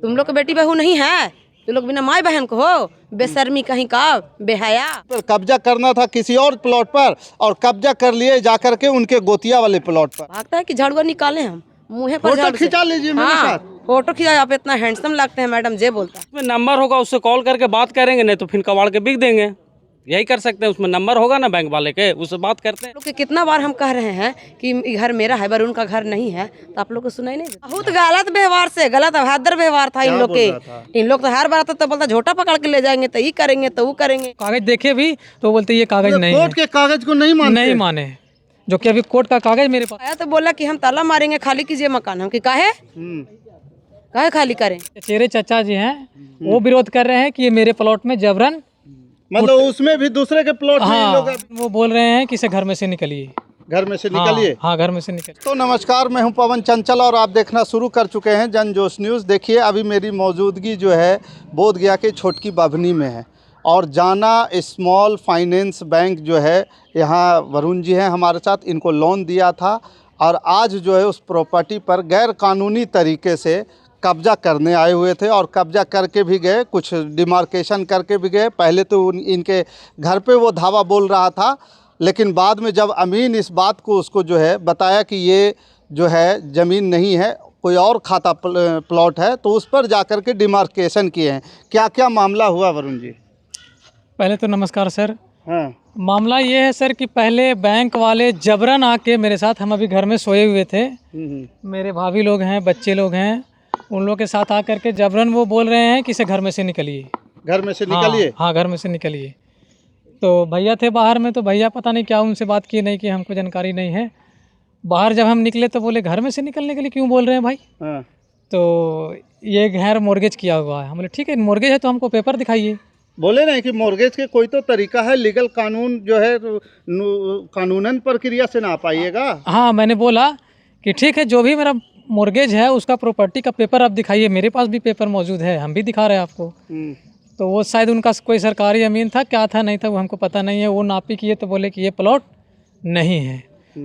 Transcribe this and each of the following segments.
तुम लोग को बेटी बहू नहीं है? तुम लोग बिना माँ बहन को हो? बेशर्मी कहीं का, बेहया। पर कब्जा करना था किसी और प्लॉट पर और कब्जा कर लिए जाकर के उनके गोतिया वाले प्लॉट पर। भागता है कि झाड़ुआ निकाले हम मुँह पर फोटो झाड़ू से। खिंचा लीजिए मेरे हाँ, साथ। फोटो खिंचा। आप इतना हैंडसम लगते हैं मैडम, जे बोलता है। उसमें नंबर होगा, उससे कॉल करके बात करेंगे, नहीं तो फिर कबाड़ के बिक देंगे। यही कर सकते हैं। उसमें नंबर होगा ना बैंक वाले के, उससे बात करते हैं। लोग के कितना बार हम कह रहे हैं कि घर मेरा है, वरुण का घर नहीं है, तो आप लोग को सुनाई नहीं देता? बहुत गलत व्यवहार से, गलत अभद्र व्यवहार था इन लोग के। इन लोग तो हर बार तो बोलता झोटा पकड़ के ले जाएंगे, तो ये करेंगे तो वो करेंगे। कागज देखे भी तो बोलते ये कागज नहीं है। कोर्ट के कागज को नहीं माने, जो कि अभी कोर्ट का कागज मेरे पास। आया तो बोला कि हम ताला मारेंगे, खाली कीजिए मकान। हम कि काहे खाली करें? चचेरे चाचा जी हैं, वो विरोध कर रहे हैं कि ये मेरे प्लॉट में जबरन, मतलब उसमें भी दूसरे के प्लॉट में इन लोग वो बोल रहे हैं कि इसे घर में से निकलिए। घर में से निकलिए। हाँ, घर में से निकलिए। तो नमस्कार, मैं हूं पवन चंचल और आप देखना शुरू कर चुके हैं जन जोश न्यूज़। देखिए, अभी मेरी मौजूदगी जो है बोधगया के छोटकी बाभनी में है और जाना स्मॉल फाइनेंस बैंक जो है, यहाँ वरुण जी हैं हमारे साथ। इनको लोन दिया था और आज जो है उस प्रॉपर्टी पर गैर कानूनी तरीके से कब्जा करने आए हुए थे और कब्जा करके भी गए, कुछ डिमार्केशन करके भी गए। पहले तो इनके घर पे वो धावा बोल रहा था, लेकिन बाद में जब अमीन इस बात को उसको जो है बताया कि ये जो है ज़मीन नहीं है, कोई और खाता प्लॉट है, तो उस पर जाकर के डिमार्केशन किए हैं। क्या क्या मामला हुआ वरुण जी? पहले तो नमस्कार सर। हाँ, मामला ये है सर कि पहले बैंक वाले जबरन आके मेरे साथ, हम अभी घर में सोए हुए थे, मेरे भाभी लोग हैं, बच्चे लोग हैं, उन लोग के साथ आकर के जबरन वो बोल रहे हैं कि इसे घर में से निकलिए। घर में से निकलिए? हाँ, घर में से निकलिए। तो भैया थे बाहर में, तो भैया पता नहीं क्या उनसे बात की, नहीं कि हमको जानकारी नहीं है। बाहर जब हम निकले तो बोले घर में से निकलने के लिए क्यों बोल रहे हैं भाई? हाँ। तो ये घर मॉर्गेज किया हुआ है। हम बोले ठीक है, मॉर्गेज है तो हमको पेपर दिखाइए। बोले नहीं कि मॉर्गेज के कोई तो तरीका है, लीगल कानून जो है कानूनन प्रक्रिया से ना पाइएगा। हाँ, मैंने बोला कि ठीक है, जो भी मेरा मॉर्गेज है उसका प्रॉपर्टी का पेपर आप दिखाइए। मेरे पास भी पेपर मौजूद है, हम भी दिखा रहे हैं आपको। तो वो शायद उनका कोई सरकारी अमीन था, क्या था नहीं था वो हमको पता नहीं है। वो नापी किए तो बोले कि ये प्लॉट नहीं है।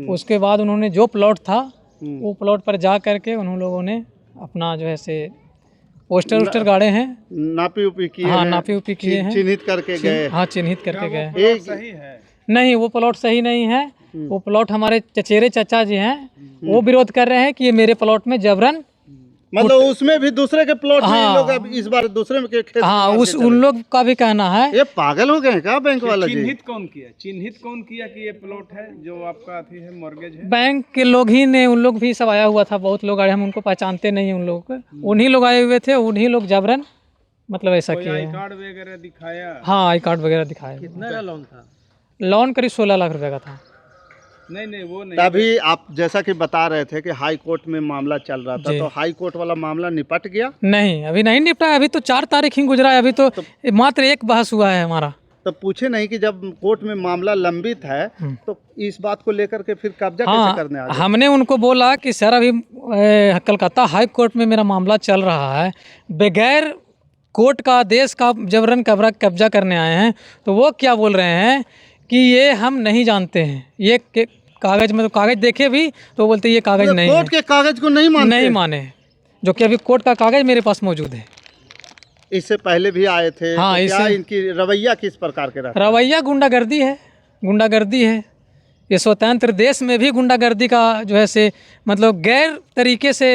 उसके बाद उन्होंने जो प्लॉट था वो प्लॉट पर जा करके उन लोगों ने अपना जो है से पोस्टर गाड़े हैं, नापी उपी किए। हाँ, नापी उपी किए हैं, चिन्हित करके गए। हाँ, चिन्हित करके गए। एक सही है? नहीं, वो प्लॉट सही नहीं है। वो प्लॉट हमारे चचेरे चाचा जी हैं, वो विरोध कर रहे हैं कि ये मेरे प्लॉट में जबरन, मतलब उसमें भी दूसरे के प्लॉट में इन लोग अब इस बार दूसरे के खेत। हाँ, उन लोग का भी कहना है। ये पागल हो गए हैं क्या बैंक वाला जी? चिन्हित कौन किया कि ये प्लॉट है जो आपका अथी है, मॉर्गेज है? बैंक के लोग ही ने, उन लोग भी सब आया हुआ था, बहुत लोग आए, हम उनको पहचानते नहीं उन लोगों को। उन्हीं लोग आए हुए थे, उन्हीं लोग जबरन मतलब ऐसा किए। आई कार्ड वगैरह दिखाया? हाँ, आई कार्ड वगैरह दिखाया। कितना का लोन था? लोन करीब 16 लाख रुपए का था। नहीं वो नहीं। तभी आप जैसा कि बता रहे थे कि हाई कोर्ट में मामला चल रहा था, तो हाई कोर्ट वाला मामला निपट गया? नहीं, अभी नहीं निपटा। अभी तो 4 तारीख ही गुजरा है, अभी तो मात्र एक बहस हुआ है हमारा। तो पूछे नहीं कि जब कोर्ट में मामला लंबित है तो इस बात को लेकर के फिर कब्जा कैसे करने आ गए? हमने उनको बोला कि सर अभी कलकत्ता हाई कोर्ट में मेरा मामला चल रहा है, बगैर कोर्ट का आदेश का जबरन कब्जा करने आए हैं। तो वो क्या बोल रहे हैं कि ये हम नहीं जानते हैं, ये कागज में, तो कागज देखे भी तो बोलते ये कागज नहीं है। कोर्ट के कागज को नहीं माने, जो कि अभी कोर्ट का कागज मेरे पास मौजूद है। इससे पहले भी आए थे। हाँ, तो क्या इनकी रवैया किस प्रकार के रहा? रवैया गुंडागर्दी है। ये स्वतंत्र देश में भी गुंडागर्दी का जो है से मतलब गैर तरीके से,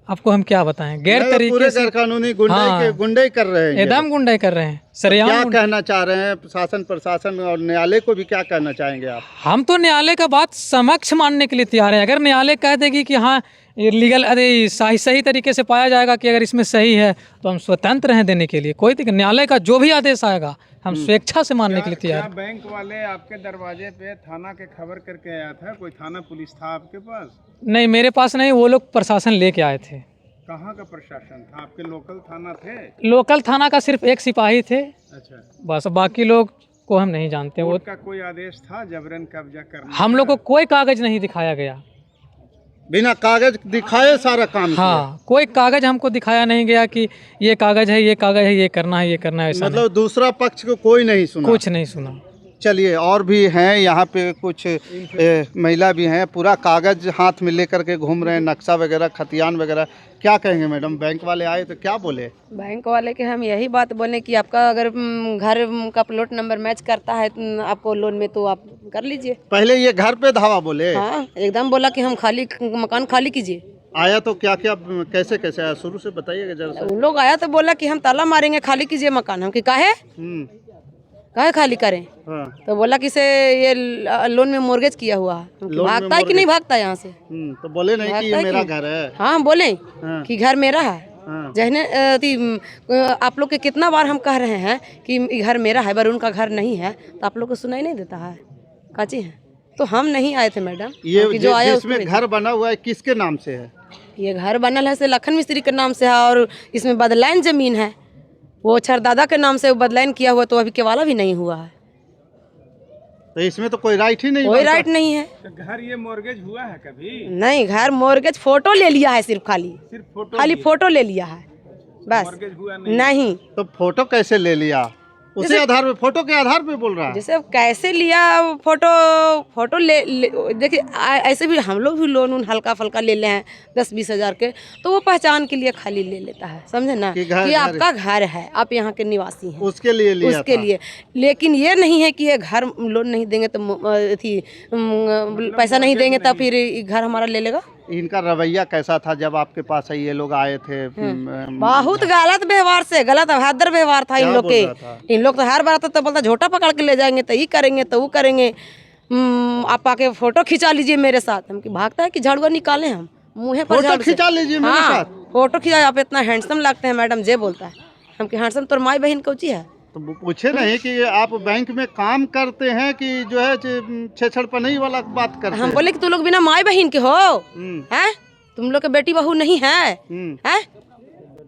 आपको हम क्या बताएं, गैर तरीके से कानूनी गुंडाई कर रहे हैं, एकदम गुंडाई कर रहे हैं। सरेआम क्या कहना चाह रहे हैं शासन प्रशासन और न्यायालय को भी क्या कहना चाहेंगे आप? हम तो न्यायालय का बात समक्ष मानने के लिए तैयार हैं। अगर न्यायालय कह देगी कि हाँ ये लीगल, अरे सही तरीके से पाया जाएगा कि अगर इसमें सही है, तो हम स्वतंत्र हैं देने के लिए। कोई दिक्कत, न्यायालय का जो भी आदेश आएगा हम स्वेच्छा से मानने के लिए तैयार हैं। बैंक वाले आपके दरवाजे पे थाना के खबर करके आया था? कोई थाना पुलिस था आपके पास? नहीं, मेरे पास नहीं, वो लोग प्रशासन लेके आए थे। कहाँ का प्रशासन था? आपके लोकल थाना थे? लोकल थाना का सिर्फ एक सिपाही थे। अच्छा, बस, बाकी लोग को हम नहीं जानते। वो का कोई आदेश था जबरन कब्जा करने? हम लोग को कोई कागज नहीं दिखाया गया। बिना कागज दिखाए सारा काम किया? हाँ, कोई कागज हमको दिखाया नहीं गया कि ये कागज है, ये कागज है, ये करना है, ये करना है, ऐसा मतलब दूसरा पक्ष को कोई नहीं सुना? कुछ नहीं सुना। चलिए, और भी हैं यहाँ पे कुछ महिला भी हैं, पूरा कागज हाथ में लेकर के घूम रहे हैं, नक्शा वगैरह, खतियान वगैरह। क्या कहेंगे मैडम, बैंक वाले आए तो क्या बोले? बैंक वाले के हम यही बात बोले कि आपका अगर घर का प्लॉट नंबर मैच करता है आपको लोन में तो आप कर लीजिए। पहले ये घर पे धावा बोले? हाँ, एकदम बोला कि हम खाली मकान खाली कीजिए। आया तो क्या क्या कैसे कैसे आया, शुरू से बताइएगा जरा सा। उन लोग आया तो बोला कि हम ताला मारेंगे, खाली कीजिए मकान। हम कि काहे खाली करें? हाँ। तो बोला कि से ये लोन में मोर्गेज किया हुआ है। हम कि भागता है कि नहीं भागता यहाँ से? तो बोले नहीं कि ये मेरा घर है? हाँ बोले हाँ। कि घर मेरा है। हाँ। जहने आप लोग के कितना बार हम कह रहे हैं कि घर मेरा है, पर उनका घर नहीं है, तो आप लोग को सुनाई नहीं देता है? काची है तो हम नहीं आए थे मैडम। ये जो आया उसमें घर बना हुआ है किसके नाम से है? ये घर बनल है से लखन मिस्त्री के नाम से है, और इसमें बदलाइन जमीन है, वो छरदादा के नाम से बदलाइन किया हुआ, तो अभी केवाला भी नहीं हुआ है। तो इसमें तो कोई राइट ही नहीं कोई राइट नहीं है। तो घर ये मॉर्गेज हुआ है कभी? नहीं, घर मोर्गेज फोटो ले लिया है, सिर्फ खाली फोटो ले लिया है बस, मॉर्गेज हुआ नहीं। तो फोटो कैसे ले लिया? उसी आधार पे, फोटो के आधार पे बोल रहा है? जैसे कैसे लिया फोटो ले देखिए, ऐसे भी हम लोग भी लोन हल्का फल्का ले ले हैं 10-20 हज़ार के, तो वो पहचान के लिए खाली ले लेता है, समझे ना, कि आपका घर है, आप यहाँ के निवासी हैं, उसके लिए लिया उसके लिए। लेकिन ये नहीं है कि ये घर लोन नहीं देंगे तो पैसा नहीं देंगे तो फिर घर हमारा ले लेगा। इनका रवैया कैसा था जब आपके पास ये लोग आए थे? बहुत गलत व्यवहार से, गलत अभद्र व्यवहार था इन लोग के। इन लोग तो हर बार तो बोलता झोटा पकड़ के ले जाएंगे, तो ये करेंगे तो वो करेंगे, आप आके फोटो खिंचा लीजिए मेरे साथ। हम कि भागता है कि झाड़ुआ निकालें हम मुँह पर? फोटो खिंचा लीजिए मेरे साथ? फोटो खिंचा, आप इतना हैंडसम लगते हैं मैडम, जे बोलता है। हम कि हैंडसम तोर माई बहन कौची है? तो पूछे नहीं कि आप बैंक में काम करते हैं कि जो है छेछड़पनी वाला बात करते हैं? हम बोले कि तुम लोग बिना माई बहन के हो, हैं? तुम लोग के बेटी बहू नहीं है, हैं?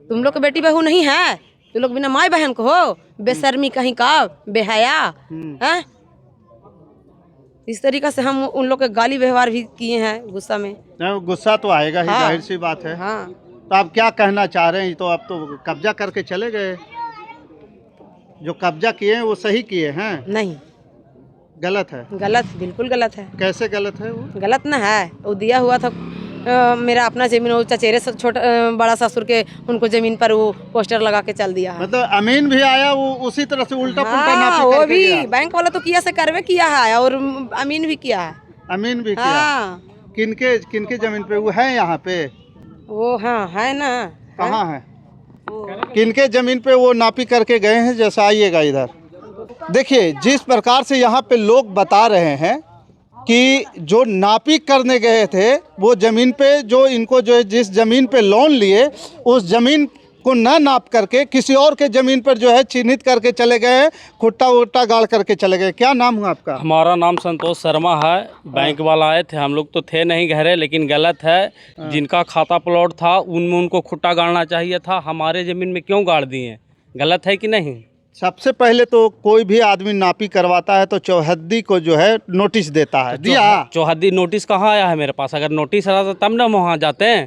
तुम लोग के बेटी बहू नहीं है, तुम लोग बिना माई बहन को हो, बेशर्मी कहीं का, बेहया, हैं? इस तरीका से हम उन लोग के गाली व्यवहार भी किए हैं गुस्सा में। गुस्सा तो आएगा ही, जाहिर सी बात है। हाँ। तो आप क्या कहना चाह रहे हैं? तो आप तो कब्जा करके चले गए, जो कब्जा किए हैं वो सही किए हैं? नहीं, गलत है। गलत, बिल्कुल गलत है। कैसे गलत है वो? गलत ना है, वो दिया हुआ था मेरा अपना जमीन, वो चचेरे से छोटा बड़ा ससुर के उनको जमीन पर वो पोस्टर लगा के चल दिया है। मतलब अमीन भी आया वो उसी तरह से उल्टा पुल्टा नापी वो करके भी गया। बैंक वाला तो किया से करवे किया है, और अमीन भी किया है। अमीन भी किया? हाँ। किनके जमीन पे वो है? यहाँ पे वो हाँ है ना। कहाँ है? किनके जमीन पे वो नापी करके गए हैं? जैसा आइएगा इधर देखिए, जिस प्रकार से यहाँ पे लोग बता रहे हैं कि जो नापी करने गए थे वो ज़मीन पे, जो इनको जो है जिस ज़मीन पे लोन लिए उस ज़मीन को न नाप करके किसी और के ज़मीन पर जो है चिन्हित करके चले गए हैं, खुट्टा वुट्टा गाड़ करके चले गए। क्या नाम हुआ आपका? हमारा नाम संतोष शर्मा है। बैंक वाला आए थे, हम लोग तो थे नहीं घरे, लेकिन गलत है। जिनका खाता प्लॉट था उनमें उनको खुट्टा गाड़ना चाहिए था, हमारे ज़मीन में क्यों गाड़ दिए? गलत है कि नहीं? सबसे पहले तो कोई भी आदमी नापी करवाता है तो चौहद्दी को जो है नोटिस देता है। दिया? चौहद्दी नोटिस कहाँ आया है मेरे पास? अगर नोटिस आता तब ना वहाँ जाते हैं।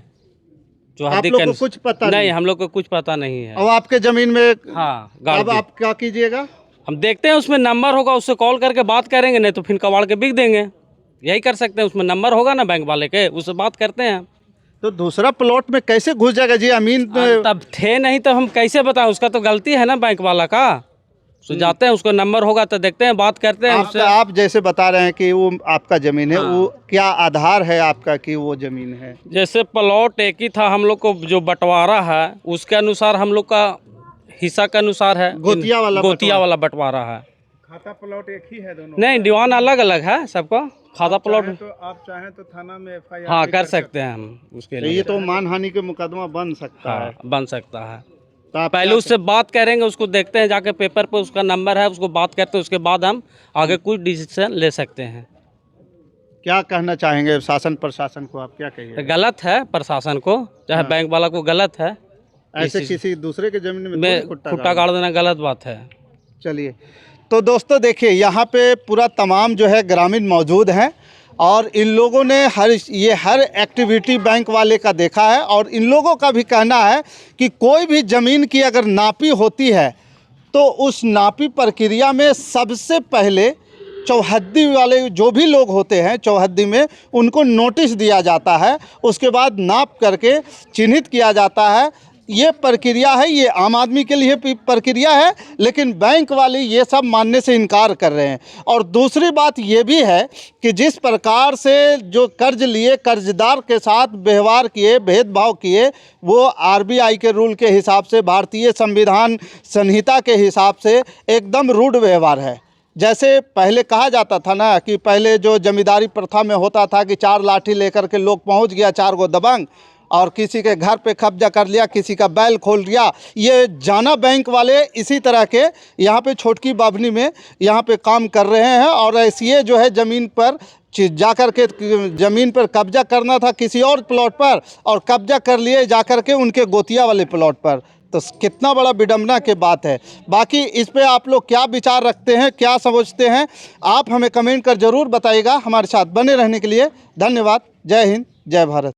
आप लोग को कुछ पता नहीं? हम लोग को कुछ पता नहीं है। और आपके जमीन में? हाँ, अब आप क्या कीजिएगा? हम देखते हैं, उसमें नंबर होगा, उससे कॉल करके बात करेंगे, नहीं तो फिर कबाड़ के बिक देंगे। यही कर सकते हैं, उसमें नंबर होगा ना बैंक वाले के, उससे बात करते हैं। तो दूसरा प्लॉट में कैसे घुस जाएगा जी? अमीन तब थे नहीं तो हम कैसे बताएं? उसका तो गलती है ना बैंक वाला का। तो जाते हैं, उसको नंबर होगा तो देखते हैं, बात करते हैं उससे। आप जैसे बता रहे हैं कि वो आपका जमीन है, वो क्या आधार है आपका कि वो जमीन है? जैसे प्लॉट एक ही था, हम लोग को जो बंटवारा है उसके अनुसार, हम लोग का हिस्सा के अनुसार है। गोतिया वाला बंटवारा है। खाता प्लॉट एक ही है दोनों? नहीं, दीवान अलग अलग है सबका। खाता प्लॉट तो आप चाहें तो थाना में FIR हाँ कर सकते हैं हम उसके लिए। ये तो मानहानि के मुकदमा बन सकता है। बन सकता है। तो आप पहले उससे बात करेंगे, उसको देखते हैं जाके, पेपर पे उसका नंबर है, उसको बात करते हैं, उसके बाद हम आगे कुछ डिसीजन ले सकते हैं। क्या कहना चाहेंगे शासन प्रशासन को? आप क्या कहिए? गलत है प्रशासन को, चाहे बैंक वाला को, गलत है। ऐसे किसी दूसरे के जमीन में खुट्टा गाड़ देना गलत बात है। चलिए, तो दोस्तों देखिए, यहाँ पे पूरा तमाम जो है ग्रामीण मौजूद हैं और इन लोगों ने हर एक्टिविटी बैंक वाले का देखा है, और इन लोगों का भी कहना है कि कोई भी ज़मीन की अगर नापी होती है तो उस नापी प्रक्रिया में सबसे पहले चौहद्दी वाले जो भी लोग होते हैं चौहद्दी में, उनको नोटिस दिया जाता है, उसके बाद नाप करके चिन्हित किया जाता है। ये प्रक्रिया है, ये आम आदमी के लिए प्रक्रिया है, लेकिन बैंक वाले ये सब मानने से इनकार कर रहे हैं। और दूसरी बात ये भी है कि जिस प्रकार से जो कर्ज लिए कर्जदार के साथ व्यवहार किए, भेदभाव किए, वो आरबीआई के रूल के हिसाब से, भारतीय संविधान संहिता के हिसाब से एकदम रूढ़ व्यवहार है। जैसे पहले कहा जाता था ना कि पहले जो जमींदारी प्रथा में होता था कि 4 लाठी लेकर के लोग पहुंच गया, 4 गो दबंग, और किसी के घर पे कब्जा कर लिया, किसी का बैल खोल दिया। ये जाना बैंक वाले इसी तरह के यहाँ पे छोटकी बाभनी में यहाँ पे काम कर रहे हैं। और ऐसे जो है ज़मीन पर जाकर के ज़मीन पर कब्जा करना था किसी और प्लॉट पर, और कब्जा कर लिए जाकर के उनके गोतिया वाले प्लॉट पर। तो कितना बड़ा विडम्बना की बात है। बाकी इस पे आप लोग क्या विचार रखते हैं, क्या समझते हैं, आप हमें कमेंट कर ज़रूर बताइएगा। हमारे साथ बने रहने के लिए धन्यवाद। जय हिंद, जय भारत।